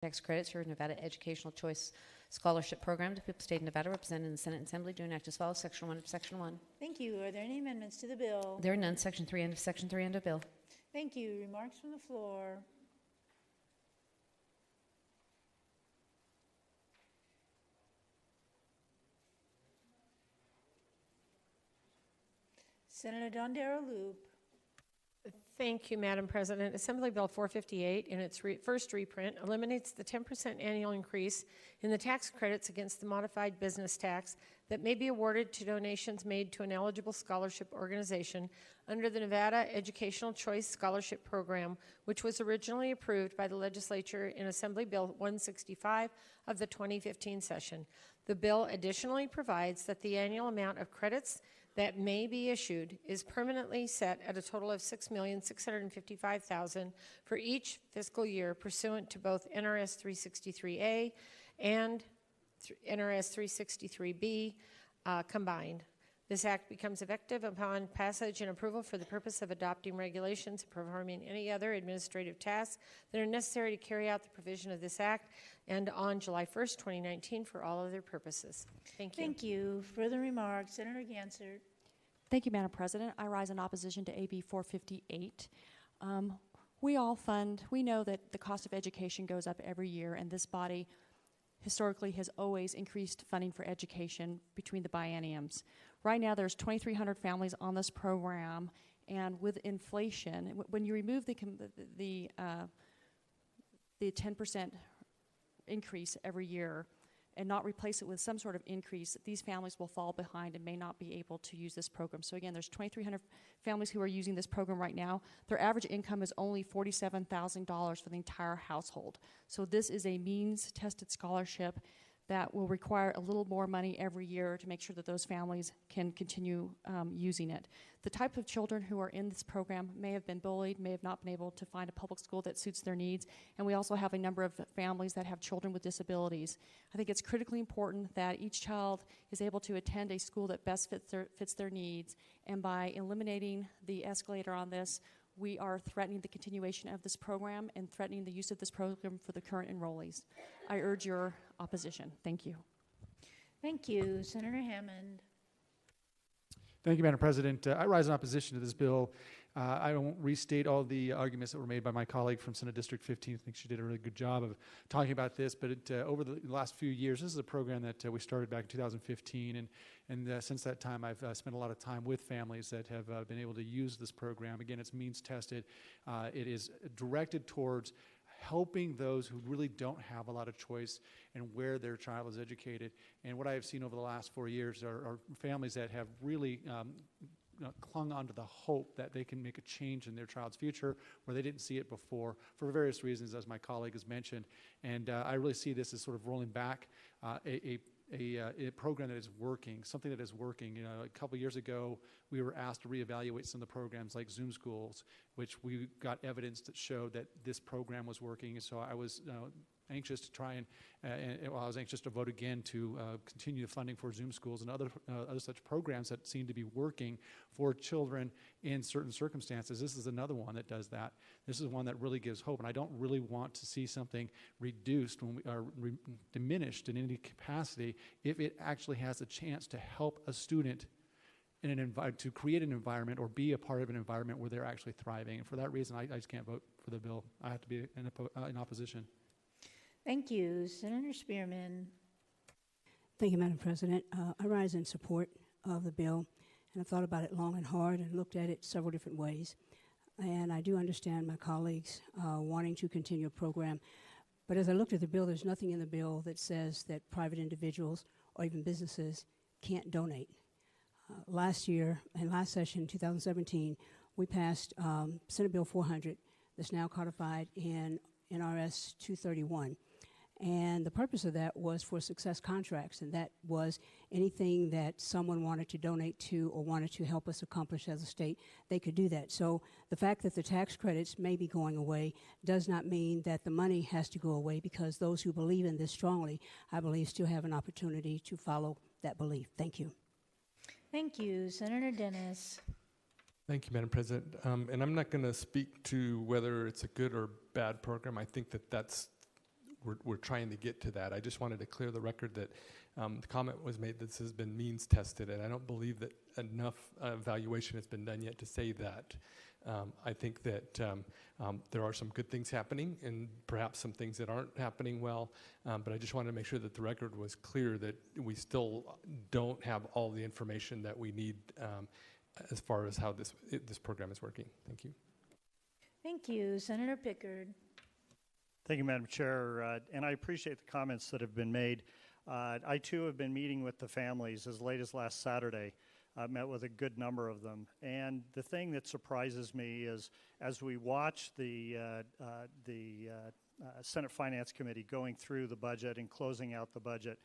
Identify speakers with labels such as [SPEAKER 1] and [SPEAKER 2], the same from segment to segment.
[SPEAKER 1] tax credits for Nevada Educational Choice Scholarship Program to people of the state of Nevada represented in the Senate and Assembly do enact as follows. Section 1 of Section 1.
[SPEAKER 2] Thank you. Are there any amendments to the bill?
[SPEAKER 1] There are none. Section 3 end of Section 3 end of bill.
[SPEAKER 2] Thank you. Remarks from the floor. Senator Dondero Loop.
[SPEAKER 3] Thank you, Madam President. Assembly Bill 458, in its first reprint, eliminates the 10% annual increase in the tax credits against the modified business tax that may be awarded to donations made to an eligible scholarship organization under the Nevada Educational Choice Scholarship Program, which was originally approved by the legislature in Assembly Bill 165 of the 2015 session. The bill additionally provides that the annual amount of credits that may be issued is permanently set at a total of $6,655,000 for each fiscal year pursuant to both NRS 363A and NRS 363B combined. This act becomes effective upon passage and approval for the purpose of adopting regulations and performing any other administrative tasks that are necessary to carry out the provision of this act, and on July 1st, 2019 for all other purposes. Thank you.
[SPEAKER 2] Thank you. Further remarks? Senator Gansert.
[SPEAKER 4] Thank you, Madam President. I rise in opposition to AB 458. We know that the cost of education goes up every year, and this body historically has always increased funding for education between the bienniums. Right now, there's 2,300 families on this program, and with inflation, when you remove the 10% increase every year and not replace it with some sort of increase, these families will fall behind and may not be able to use this program. So again, there's 2,300 families who are using this program right now. Their average income is only $47,000 for the entire household. So this is a means-tested scholarship that will require a little more money every year to make sure that those families can continue using it. The type of children who are in this program may have been bullied, may have not been able to find a public school that suits their needs, and we also have a number of families that have children with disabilities. I think it's critically important that each child is able to attend a school that best fits their needs, and by eliminating the escalator on this, we are threatening the continuation of this program and threatening the use of this program for the current enrollees. I urge your opposition. Thank you.
[SPEAKER 2] Thank you. Senator Hammond.
[SPEAKER 5] Thank you, Madam President. I rise in opposition to this bill. I won't restate all the arguments that were made by my colleague from Senate District 15. I think she did a really good job of talking about this. But over the last few years, this is a program that we started back in 2015. And since that time, I've spent a lot of time with families that have been able to use this program. Again, it's means tested. It is directed towards helping those who really don't have a lot of choice in where their child is educated. And what I have seen over the last 4 years are families that have really clung onto the hope that they can make a change in their child's future where they didn't see it before for various reasons, as my colleague has mentioned. And I really see this as sort of rolling back a program that is working, something that is working. You know, a couple years ago, we were asked to reevaluate some of the programs like Zoom schools, which we got evidence that showed that this program was working. And so I was anxious to try I was anxious to vote again to continue the funding for Zoom schools and other such programs that seem to be working for children in certain circumstances. This is another one that does that. This is one that really gives hope, and I don't really want to see something reduced when we are diminished in any capacity if it actually has a chance to help a student in to create an environment or be a part of an environment where they're actually thriving. And for that reason, I just can't vote for the bill. I have to be in opposition.
[SPEAKER 2] Thank you. Senator Spearman.
[SPEAKER 6] Thank you, Madam President. I rise in support of the bill, and I've thought about it long and hard and looked at it several different ways. And I do understand my colleagues wanting to continue a program. But as I looked at the bill, there's nothing in the bill that says that private individuals or even businesses can't donate. Last year, in last session, 2017, we passed Senate Bill 400 that's now codified in NRS 231. And the purpose of that was for success contracts, and that was anything that someone wanted to donate to or wanted to help us accomplish as a state, they could do that. So the fact that the tax credits may be going away does not mean that the money has to go away, because those who believe in this strongly, I believe, still have an opportunity to follow that belief. Thank you.
[SPEAKER 2] Thank you. Senator Dennis.
[SPEAKER 7] Thank you, Madam President. And I'm not going to speak to whether it's a good or bad program. I think that that's we're trying to get to that. I just wanted to clear the record that the comment was made that this has been means tested, and I don't believe that enough evaluation has been done yet to say that. I think that there are some good things happening and perhaps some things that aren't happening well, but I just wanted to make sure that the record was clear that we still don't have all the information that we need as far as how this program is working. Thank you.
[SPEAKER 2] Thank you. Senator Pickard.
[SPEAKER 8] Thank you, Madam Chair, and I appreciate the comments that have been made. I, too, have been meeting with the families as late as last Saturday. Met with a good number of them. And the thing that surprises me is as we watch the Senate Finance Committee going through the budget and closing out the budget,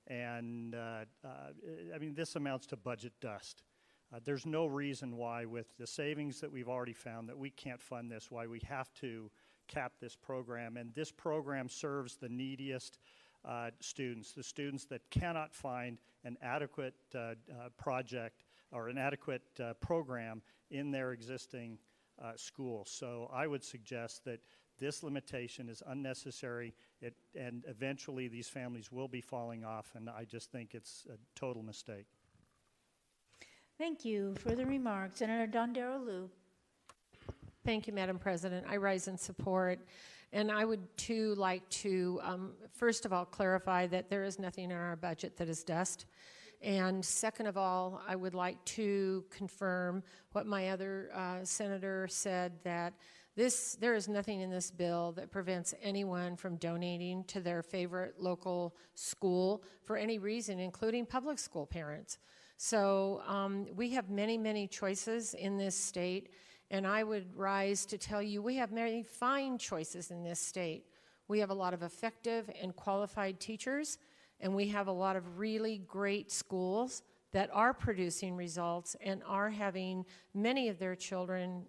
[SPEAKER 8] and I mean, this amounts to budget dust. There's no reason why, with the savings that we've already found, that we can't fund this, why we have to cap this program. And this program serves the neediest students, the students that cannot find an adequate project or an adequate program in their existing schools. So I would suggest that this limitation is unnecessary, and eventually these families will be falling off, and I just think it's a total mistake.
[SPEAKER 2] Thank you. Further remarks. Senator Dondero Loop.
[SPEAKER 3] Thank you, Madam President. I rise in support. And I would, too, like to, first of all, clarify that there is nothing in our budget that is dust. And second of all, I would like to confirm what my other senator said, that there is nothing in this bill that prevents anyone from donating to their favorite local school for any reason, including public school parents. So we have many, many choices in this state, and I would rise to tell you we have many fine choices in this state. We have a lot of effective and qualified teachers, and we have a lot of really great schools that are producing results and are having many of their children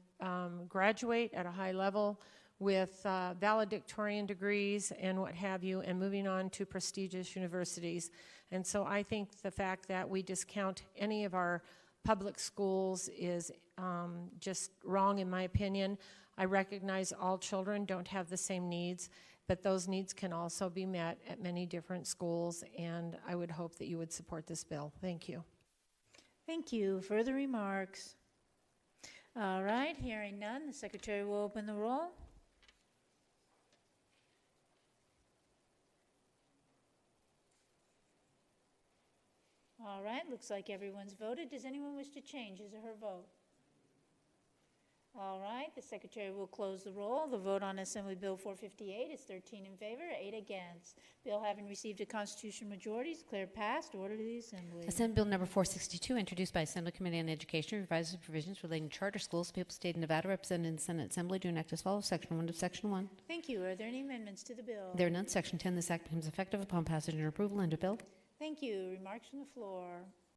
[SPEAKER 3] graduate at a high level with valedictorian degrees and what have you, and moving on to prestigious universities. And so I think the fact that we discount any of our public schools is just wrong, in my opinion. I recognize all children don't have the same needs, but those needs can also be met at many different schools, and I would hope that you would support this bill. Thank you.
[SPEAKER 2] Thank you. Further remarks. All right, hearing none, the Secretary will open the roll. All right, looks like everyone's voted. Does anyone wish to change his or her vote? All right, the Secretary will close the roll. The vote on Assembly Bill 458 is 13 in favor, 8 against. Bill having received a constitutional majority is declared passed. Order to the Assembly.
[SPEAKER 1] Assembly Bill number 462, introduced by Assembly Committee on Education, revises provisions relating to charter schools, People's State of Nevada, represented in the Senate Assembly, do enact as follows. Section 1 of Section 1.
[SPEAKER 2] Thank you. Are there any amendments to the bill?
[SPEAKER 1] There are none. Section 10, this act becomes effective upon passage and approval. End of bill.
[SPEAKER 2] Thank you. Remarks from the floor.